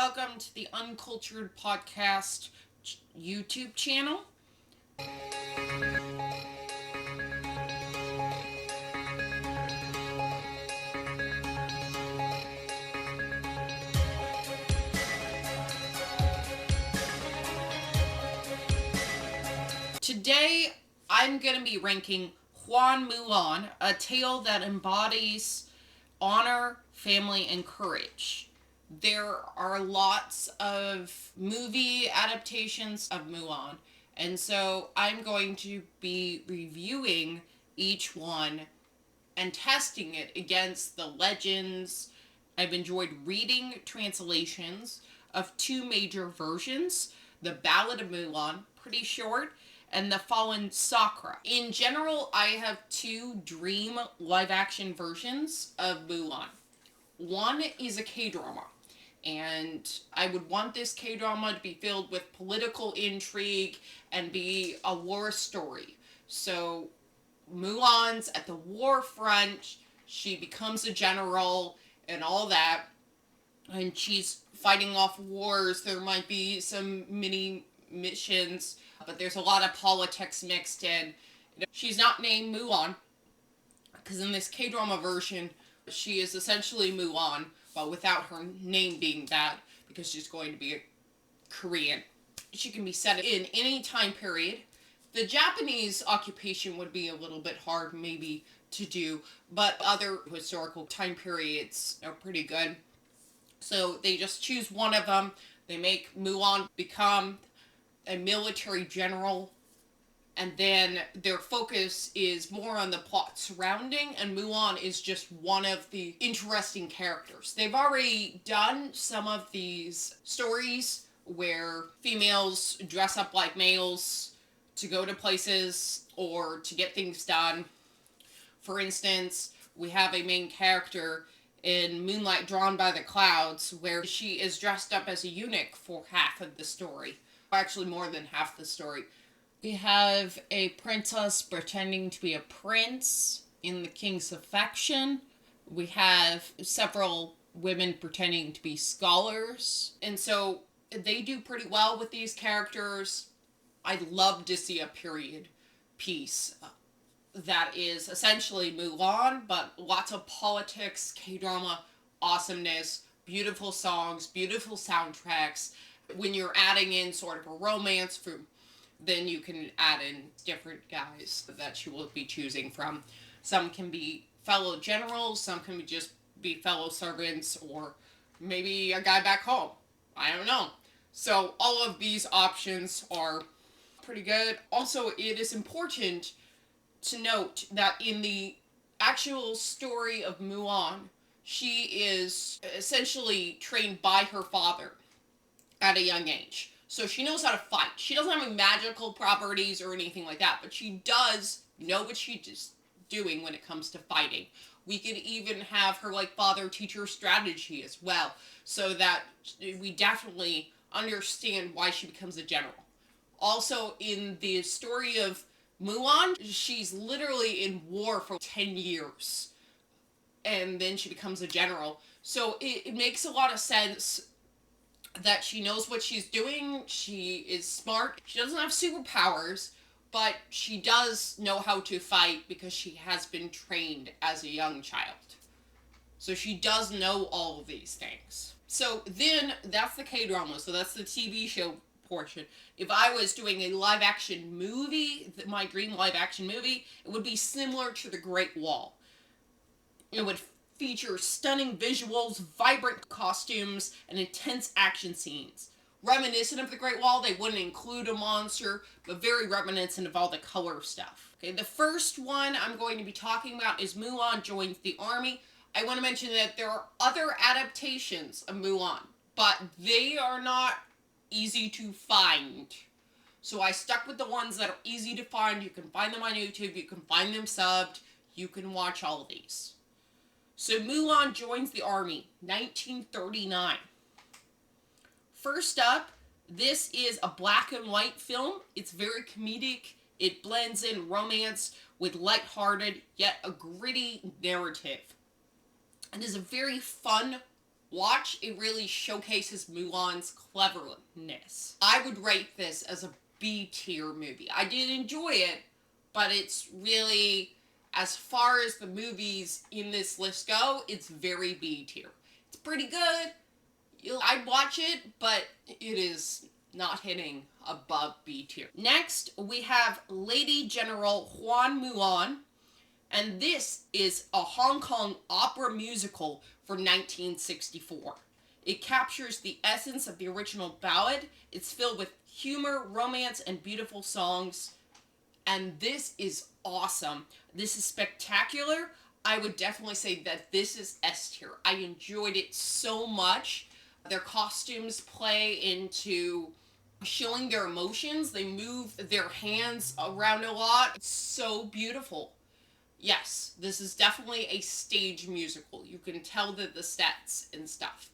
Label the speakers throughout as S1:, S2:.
S1: welcome to the Uncultured Podcast YouTube channel. Today, I'm going to be ranking Mulan, a tale that embodies honor, family, and courage. There are lots of movie adaptations of Mulan, and so I'm going to be reviewing each one and testing it against the legends. I've enjoyed reading translations of two major versions, the Ballad of Mulan, pretty short, and the Fallen Sakura. In general, I have two dream live-action versions of Mulan. One is a K-drama, and I would want this K-drama to be filled with political intrigue and be a war story. So Mulan's at the war front, she becomes a general and all that, and she's fighting off wars. There might be some mini missions, but there's a lot of politics mixed in. She's not named Mulan, because in this K-drama version, she is essentially Mulan, but without her name being that, because she's going to be a Korean. She can be set in any time period. The Japanese occupation would be a little bit hard maybe to do, but other historical time periods are pretty good. So they just choose one of them. They make Mulan become a military general, and then their focus is more on the plot surrounding, and Mulan is just one of the interesting characters. They've already done some of these stories where females dress up like males to go to places or to get things done. For instance, we have a main character in Moonlight Drawn by the Clouds where she is dressed up as a eunuch for half of the story. Actually, more than half the story. We have a princess pretending to be a prince in the king's affection. We have several women pretending to be scholars. And so they do pretty well with these characters. I'd love to see a period piece that is essentially Mulan, but lots of politics, K-drama, awesomeness, beautiful songs, beautiful soundtracks. When you're adding in sort of a romance, then you can add in different guys that you will be choosing from. Some can be fellow generals, some can just be fellow servants, or maybe a guy back home. I don't know. So all of these options are pretty good. Also, it is important to note that in the actual story of Mulan, she is essentially trained by her father at a young age. So she knows how to fight. She doesn't have any magical properties or anything like that, but she does know what she's doing when it comes to fighting. We could even have her father teach her strategy as well, so that we definitely understand why she becomes a general. Also, in the story of Mulan, she's literally in war for 10 years, and then she becomes a general. So it makes a lot of sense that she knows what she's doing. She is smart. She doesn't have superpowers, but she does know how to fight because she has been trained as a young child. So she does know all of these things. So then, that's the K-drama, so that's the TV show portion. If I was doing a live-action movie, my dream live-action movie, it would be similar to The Great Wall. It would feature stunning visuals, vibrant costumes, and intense action scenes. Reminiscent of The Great Wall, they wouldn't include a monster, but very reminiscent of all the color stuff. Okay, the first one I'm going to be talking about is Mulan Joins the Army. I want to mention that there are other adaptations of Mulan, but they are not easy to find. So I stuck with the ones that are easy to find. You can find them on YouTube, you can find them subbed, you can watch all of these. So Mulan Joins the Army, 1939. First up, this is a black and white film. It's very comedic. It blends in romance with lighthearted, yet a gritty narrative. It is a very fun watch. It really showcases Mulan's cleverness. I would rate this as a B tier movie. I did enjoy it, but it's really, as far as the movies in this list go, it's very B tier. It's pretty good. I'd watch it, but it is not hitting above B tier. Next, we have Lady General Huan Mulan, and this is a Hong Kong opera musical for 1964. It captures the essence of the original ballad. It's filled with humor, romance, and beautiful songs. And this is awesome. This is spectacular. I would definitely say that this is S tier. I enjoyed it so much. Their costumes play into showing their emotions. They move their hands around a lot. It's so beautiful. Yes, this is definitely a stage musical. You can tell the sets and stuff.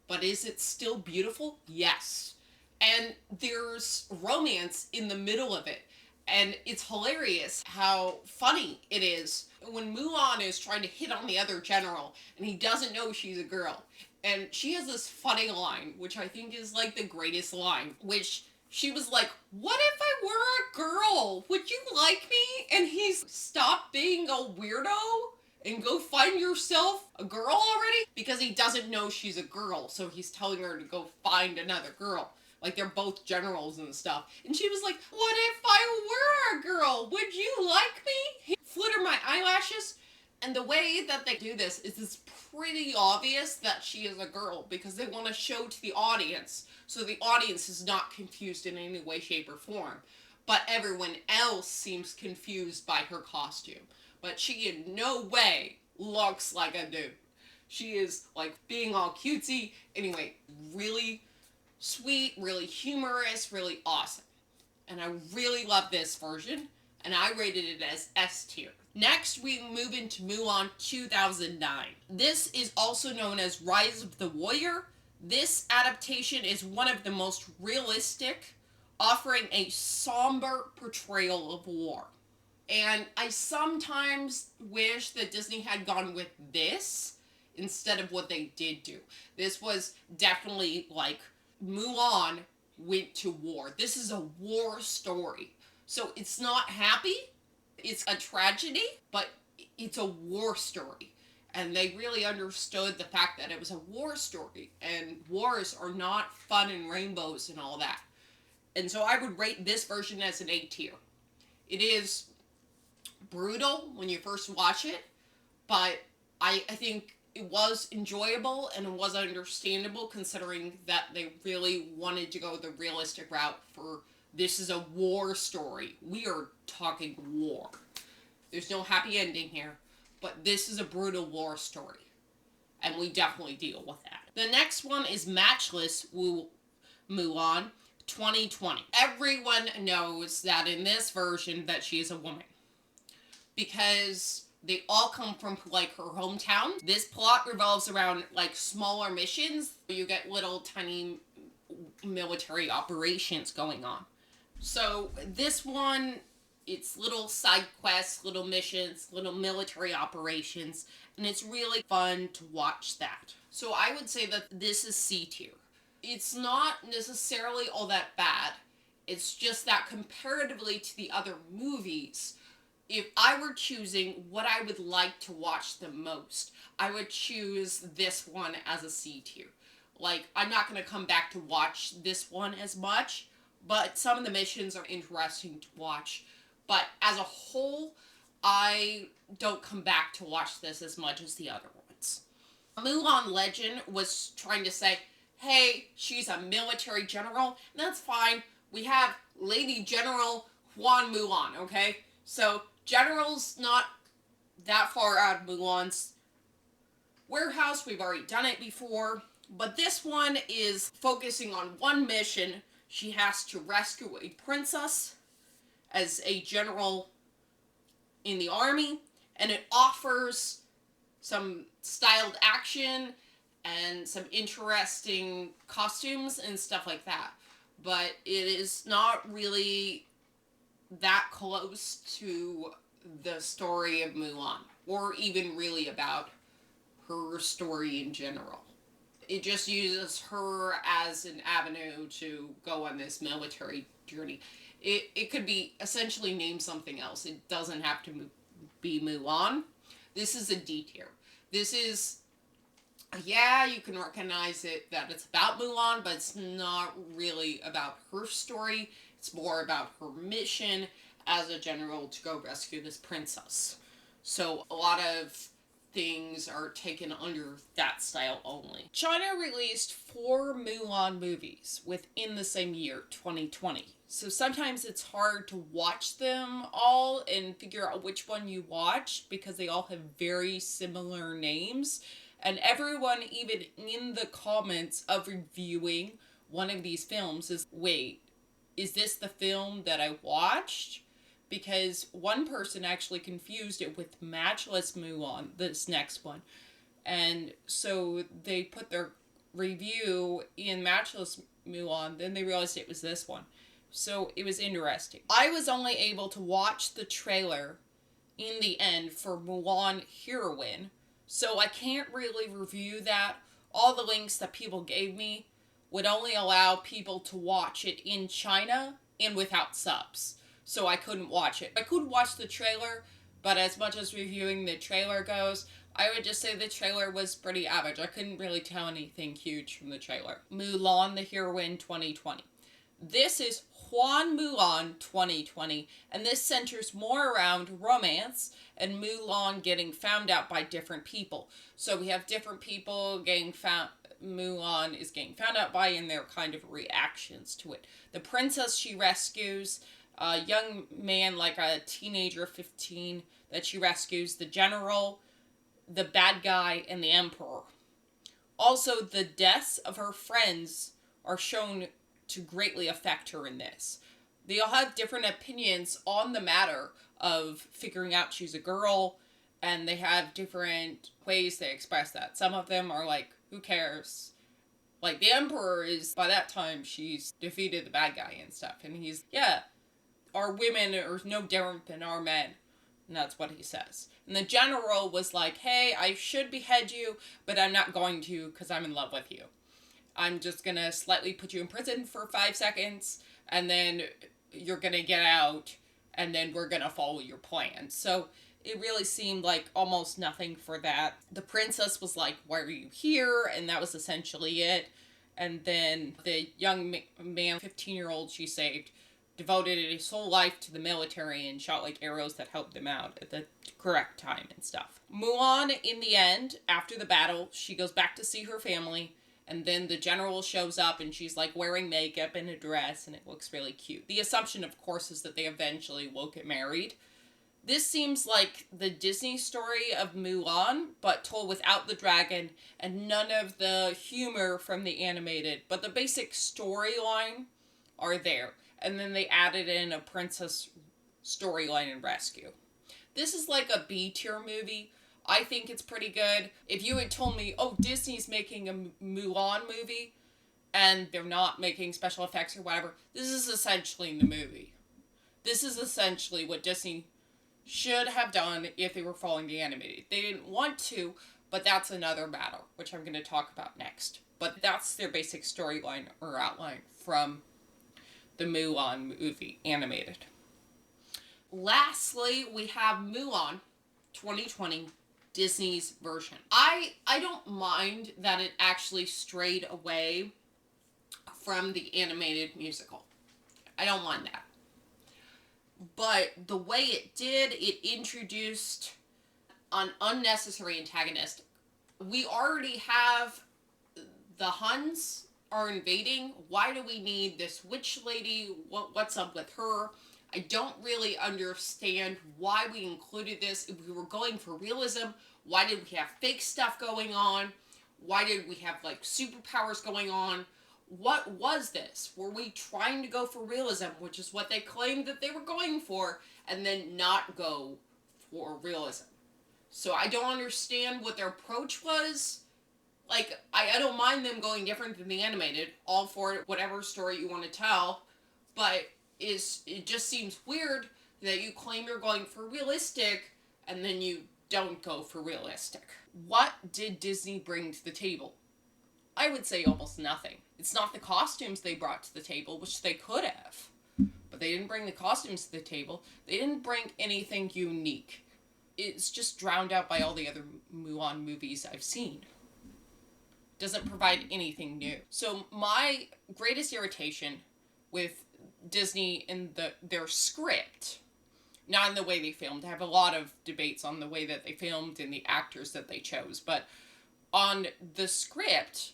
S1: But is it still beautiful? Yes. And there's romance in the middle of it. And it's hilarious how funny it is when Mulan is trying to hit on the other general and he doesn't know she's a girl. And she has this funny line, which I think is like the greatest line, which she was like, "What if I were a girl? Would you like me?" And he's, "Stop being a weirdo and go find yourself a girl already," because he doesn't know she's a girl, so he's telling her to go find another girl. Like, they're both generals and stuff. And she was like, "What if I were a girl? Would you like me?" He flitter my eyelashes. And the way that they do this is it's pretty obvious that she is a girl because they want to show to the audience so the audience is not confused in any way, shape, or form. But everyone else seems confused by her costume. But she in no way looks like a dude. She is like being all cutesy. Anyway, really sweet, really humorous, really awesome. And I really love this version, and I rated it as S tier. Next, we move into Mulan 2009. This is also known as Rise of the Warrior. This adaptation is one of the most realistic, offering a somber portrayal of war. And I sometimes wish that Disney had gone with this instead of what they did do. This was definitely like Mulan went to war. This is a war story. So it's not happy. It's a tragedy, but it's a war story. And they really understood the fact that it was a war story. And wars are not fun and rainbows and all that. And so I would rate this version as an A tier. It is brutal when you first watch it, but I think it was enjoyable and it was understandable considering that they really wanted to go the realistic route for this is a war story. We are talking war. There's no happy ending here, but this is a brutal war story. And we definitely deal with that. The next one is Matchless Mulan 2020. Everyone knows that in this version that she is a woman. Because they all come from like her hometown. This plot revolves around like smaller missions. You get little tiny military operations going on. So this one, it's little side quests, little missions, little military operations, and it's really fun to watch that. So I would say that this is C tier. It's not necessarily all that bad. It's just that comparatively to the other movies, if I were choosing what I would like to watch the most, I would choose this one as a C tier. Like, I'm not going to come back to watch this one as much, but some of the missions are interesting to watch. But as a whole, I don't come back to watch this as much as the other ones. Mulan Legend was trying to say, hey, she's a military general, and that's fine. We have Lady General Huan Mulan, okay? So, General's not that far out of Mulan's warehouse. We've already done it before. But this one is focusing on one mission. She has to rescue a princess as a general in the army. And it offers some styled action and some interesting costumes and stuff like that. But it is not really that close to the story of Mulan, or even really about her story in general. It just uses her as an avenue to go on this military journey. It could be essentially named something else. It doesn't have to be Mulan. This is a D tier. This is, yeah, you can recognize it that it's about Mulan, but it's not really about her story. It's more about her mission as a general to go rescue this princess. So a lot of things are taken under that style only. China released 4 Mulan movies within the same year, 2020. So sometimes it's hard to watch them all and figure out which one you watched because they all have very similar names. And everyone, even in the comments of reviewing one of these films, is wait, is this the film that I watched? Because one person actually confused it with Matchless Mulan, this next one. And so they put their review in Matchless Mulan, then they realized it was this one. So it was interesting. I was only able to watch the trailer in the end for Mulan Heroine, so I can't really review that. All the links that people gave me would only allow people to watch it in China and without subs. So I couldn't watch it. I could watch the trailer, but as much as reviewing the trailer goes, I would just say the trailer was pretty average. I couldn't really tell anything huge from the trailer. Mulan the Heroine 2020. This is Huan Mulan 2020, and this centers more around romance and Mulan getting found out by different people. So we have different people getting found, Mulan is getting found out by, and their kind of reactions to it. The princess she rescues, a young man, like a teenager, 15, that she rescues, the general, the bad guy, and the emperor. Also, the deaths of her friends are shown to greatly affect her in this. They all have different opinions on the matter of figuring out she's a girl, and they have different ways they express that. Some of them are like, who cares? Like, the emperor is, by that time, she's defeated the bad guy and stuff, and he's, yeah, our women are no different than our men. And that's what he says. And the general was like, hey, I should behead you, but I'm not going to because I'm in love with you. I'm just going to slightly put you in prison for 5 seconds, and then you're going to get out, and then we're going to follow your plan. So it really seemed like almost nothing for that. The princess was like, why are you here? And that was essentially it. And then the young man, 15-year-old she saved, devoted his whole life to the military and shot like arrows that helped them out at the correct time and stuff. Mulan, in the end, after the battle, she goes back to see her family, and then the general shows up and she's like wearing makeup and a dress, and it looks really cute. The assumption, of course, is that they eventually will get married. This seems like the Disney story of Mulan, but told without the dragon and none of the humor from the animated, but the basic storyline are there. And then they added in a princess storyline and rescue. This is like a B-tier movie. I think it's pretty good. If you had told me, oh, Disney's making a Mulan movie, and they're not making special effects or whatever, this is essentially the movie. This is essentially what Disney should have done if they were following the animated. They didn't want to, but that's another matter, which I'm going to talk about next. But that's their basic storyline or outline from the Mulan movie, animated. Lastly, we have Mulan 2020, Disney's version. I don't mind that it actually strayed away from the animated musical. I don't mind that. But the way it did, it introduced an unnecessary antagonist. We already have the Huns are invading. Why do we need this witch lady? What's up with her? I don't really understand why we included this. If we were going for realism, why did we have fake stuff going on? Why did we have like superpowers going on? What was this? Were we trying to go for realism, which is what they claimed that they were going for, and then not go for realism? So I don't understand what their approach was. Like, I don't mind them going different than the animated. All for it, whatever story you want to tell. But it just seems weird that you claim you're going for realistic, and then you don't go for realistic. What did Disney bring to the table? I would say almost nothing. It's not the costumes they brought to the table, which they could have. But they didn't bring the costumes to the table. They didn't bring anything unique. It's just drowned out by all the other Mulan movies I've seen. Doesn't provide anything new. So my greatest irritation with Disney and their script, not in the way they filmed. I have a lot of debates on the way that they filmed and the actors that they chose, but on the script,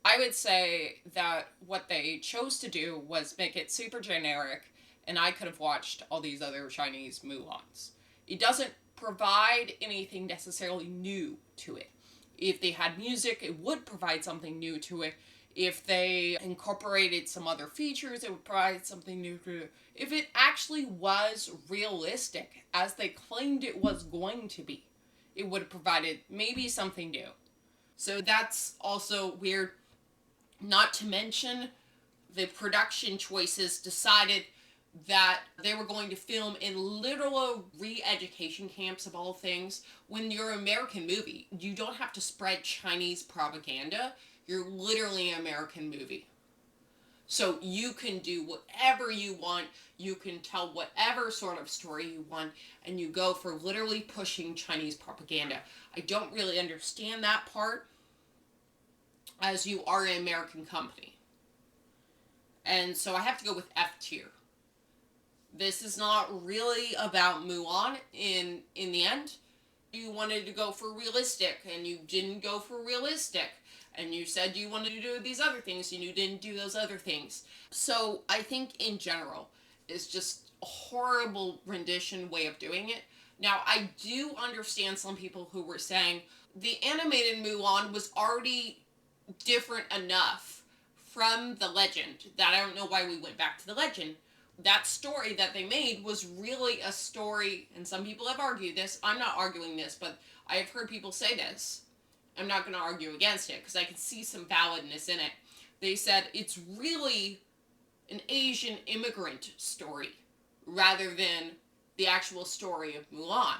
S1: I would say that what they chose to do was make it super generic, and I could have watched all these other Chinese Mulans. It doesn't provide anything necessarily new to it. If they had music, it would provide something new to it. If they incorporated some other features, it would provide something new to it. If it actually was realistic, as they claimed it was going to be, it would have provided maybe something new. So that's also weird. Not to mention, the production choices decided that they were going to film in literal re-education camps of all things. When you're an American movie, you don't have to spread Chinese propaganda. You're literally an American movie. So you can do whatever you want, you can tell whatever sort of story you want, and you go for literally pushing Chinese propaganda. I don't really understand that part, as you are an American company. And so I have to go with F tier. This is not really about Mulan in the end. You wanted to go for realistic, and you didn't go for realistic. And you said you wanted to do these other things, and you didn't do those other things. So I think in general, it's just a horrible rendition way of doing it. Now, I do understand some people who were saying the animated Mulan was already different enough from the legend that I don't know why we went back to the legend. That story that they made was really a story, and some people have argued this. I'm not arguing this, but I have heard people say this. I'm not going to argue against it because I can see some validness in it. They said it's really an Asian immigrant story rather than the actual story of Mulan.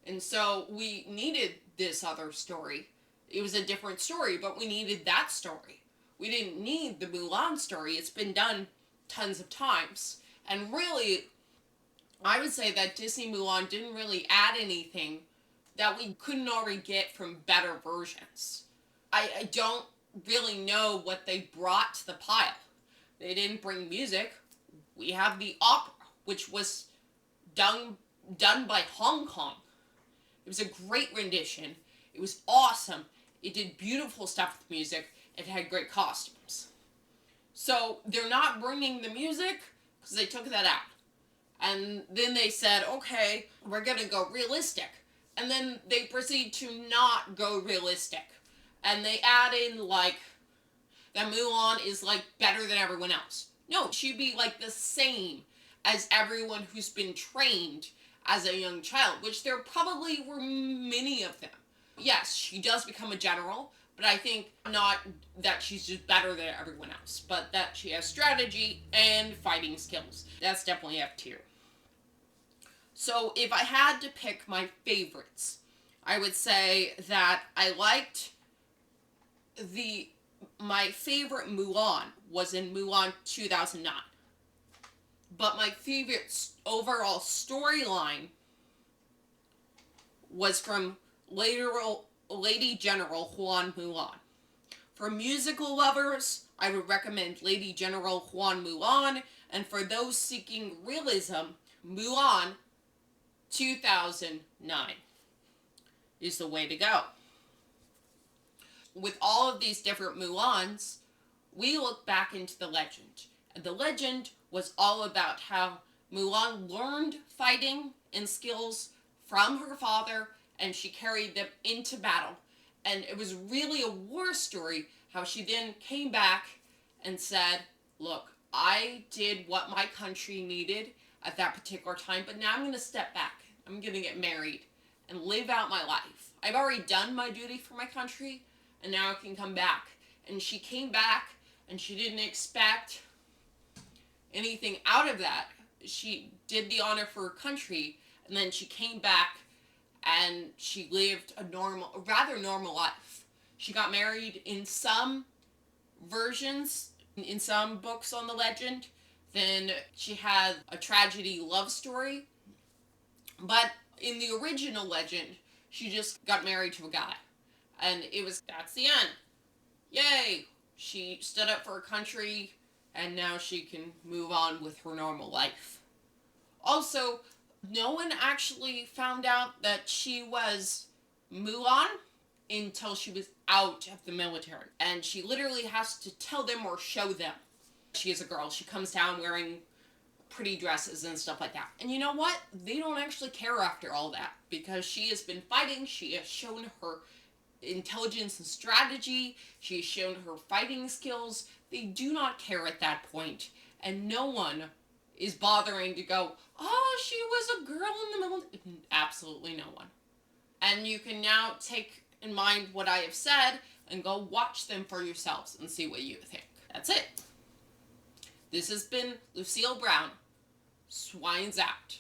S1: And so we needed this other story. It was a different story, but we needed that story. We didn't need the Mulan story. It's been done tons of times. And really, I would say that Disney Mulan didn't really add anything that we couldn't already get from better versions. I don't really know what they brought to the pile. They didn't bring music. We have the opera, which was done by Hong Kong. It was a great rendition. It was awesome. It did beautiful stuff with music. It had great costumes. So they're not bringing the music because they took that out. And then they said, okay, we're going to go realistic. And then they proceed to not go realistic. And they add in, like, that Mulan is, like, better than everyone else. No, she'd be, like, the same as everyone who's been trained as a young child, which there probably were many of them. Yes, she does become a general, but I think not that she's just better than everyone else, but that she has strategy and fighting skills. That's definitely F tier. So if I had to pick my favorites, I would say that I liked my favorite Mulan was in Mulan 2009. But my favorite overall storyline was from Lady General Huan Mulan. For musical lovers, I would recommend Lady General Huan Mulan, and for those seeking realism, Mulan 2009 is the way to go. With all of these different Mulans, we look back into the legend. And the legend was all about how Mulan learned fighting and skills from her father, and she carried them into battle. And it was really a war story, how she then came back and said, look, I did what my country needed at that particular time, but now I'm going to step back. I'm going to get married and live out my life. I've already done my duty for my country, and now I can come back. And she came back, and she didn't expect anything out of that. She did the honor for her country, and then she came back, and she lived a rather normal life. She got married in some versions, in some books on the legend. Then she had a tragedy love story. But in the original legend, she just got married to a guy. And that's the end. Yay! She stood up for her country, and now she can move on with her normal life. Also, no one actually found out that she was Mulan until she was out of the military. And she literally has to tell them or show them. She is a girl. She comes down wearing pretty dresses and stuff like that. And you know what? They don't actually care after all that because she has been fighting. She has shown her intelligence and strategy. She has shown her fighting skills. They do not care at that point. And no one is bothering to go, oh, she was a girl in the middle. Absolutely no one. And you can now take in mind what I have said and go watch them for yourselves and see what you think. That's it. This has been Lucille Brown. Swines out.